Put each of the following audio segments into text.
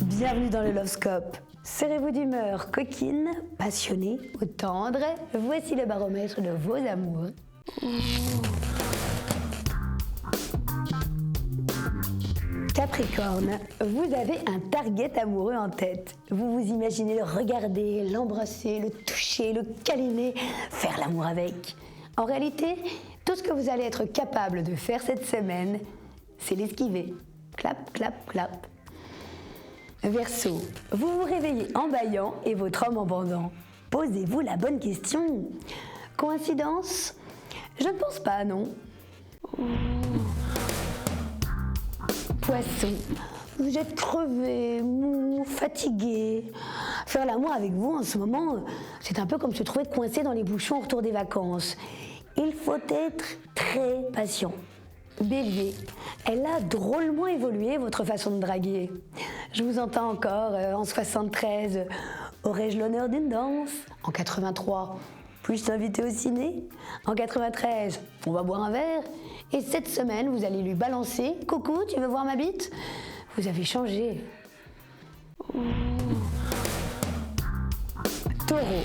Bienvenue dans le Lovescope. Serez-vous d'humeur coquine, passionnée ou tendre? Voici le baromètre de vos amours. Capricorne, vous avez un target amoureux en tête. Vous vous imaginez le regarder, l'embrasser, le toucher, le câliner, faire l'amour avec. En réalité, tout ce que vous allez être capable de faire cette semaine, c'est l'esquiver. Clap, clap, clap. Verseau, vous vous réveillez en bâillant et votre homme en bandant. Posez-vous la bonne question. Coïncidence? Je ne pense pas, non. Poisson, vous êtes crevé, mou, fatigué. Faire l'amour avec vous en ce moment, c'est un peu comme se trouver coincé dans les bouchons au retour des vacances. Il faut être très patient. Bélier, elle a drôlement évolué votre façon de draguer. Je vous entends encore en 73. Aurais-je l'honneur d'une danse? En 83. Puis-je t'inviter au ciné? En 93. On va boire un verre? Et cette semaine, vous allez lui balancer. Coucou, tu veux voir ma bite? Vous avez changé. Taureau,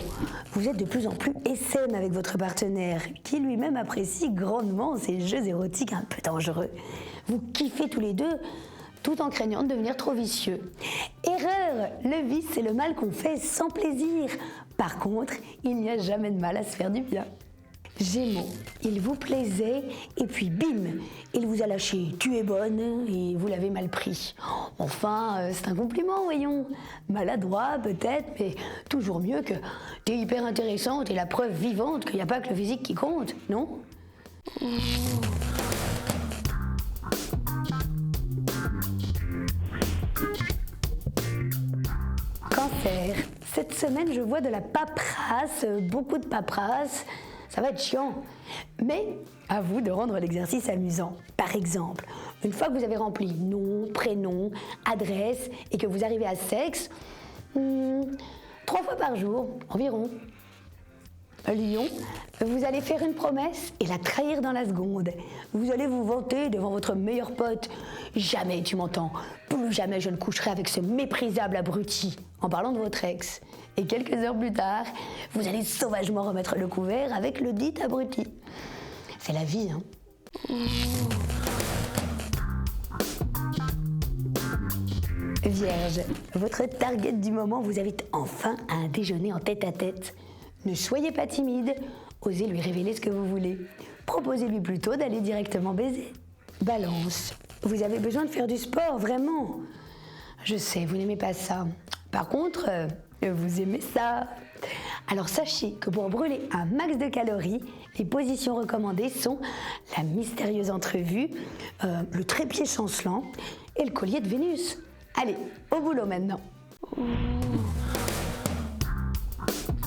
vous êtes de plus en plus SM avec votre partenaire, qui lui-même apprécie grandement ces jeux érotiques un peu dangereux. Vous kiffez tous les deux, tout en craignant de devenir trop vicieux. Erreur, le vice c'est le mal qu'on fait sans plaisir. Par contre, il n'y a jamais de mal à se faire du bien. Gémeaux, il vous plaisait et puis bim, il vous a lâché « tu es bonne » et vous l'avez mal pris. Enfin, c'est un compliment, voyons. Maladroit peut-être, mais toujours mieux que « t'es hyper intéressante et la preuve vivante qu'il n'y a pas que le physique qui compte », non? Cancer, cette semaine je vois de la paperasse, beaucoup de paperasse. Ça va être chiant, mais à vous de rendre l'exercice amusant. Par exemple, une fois que vous avez rempli nom, prénom, adresse et que vous arrivez à sexe, 3 fois par jour environ. Lion, vous allez faire une promesse et la trahir dans la seconde. Vous allez vous vanter devant votre meilleur pote. Jamais, tu m'entends, plus jamais je ne coucherai avec ce méprisable abruti, en parlant de votre ex. Et quelques heures plus tard, vous allez sauvagement remettre le couvert avec le dit abruti. C'est la vie, hein. Vierge, votre target du moment vous invite enfin à un déjeuner en tête-à-tête. Ne soyez pas timide, osez lui révéler ce que vous voulez. Proposez-lui plutôt d'aller directement baiser. Balance, vous avez besoin de faire du sport, vraiment. Je sais, vous n'aimez pas ça. Par contre, vous aimez ça. Alors sachez que pour brûler un max de calories, les positions recommandées sont la mystérieuse entrevue, le trépied chancelant et le collier de Vénus. Allez, au boulot maintenant.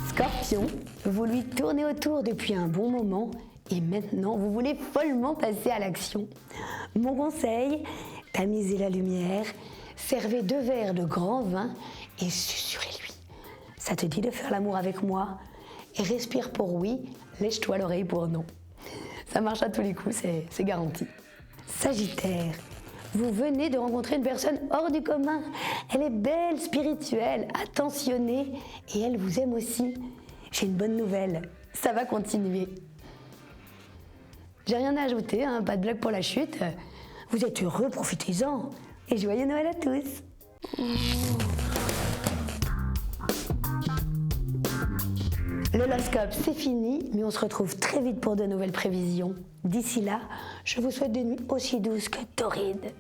Scorpion, vous lui tournez autour depuis un bon moment et maintenant vous voulez follement passer à l'action. Mon conseil, tamisez la lumière, servez 2 verres de grand vin et susurrez-lui. Ça te dit de faire l'amour avec moi? Et respire pour oui, lèche-toi l'oreille pour non. Ça marche à tous les coups, c'est garanti. Sagittaire, vous venez de rencontrer une personne hors du commun. Elle est belle, spirituelle, attentionnée et elle vous aime aussi. J'ai une bonne nouvelle, ça va continuer. J'ai rien à ajouter, hein, pas de blague pour la chute. Vous êtes heureux, profitez-en. Et joyeux Noël à tous. Le Lovescope, c'est fini, mais on se retrouve très vite pour de nouvelles prévisions. D'ici là, je vous souhaite des nuits aussi douces que torrides.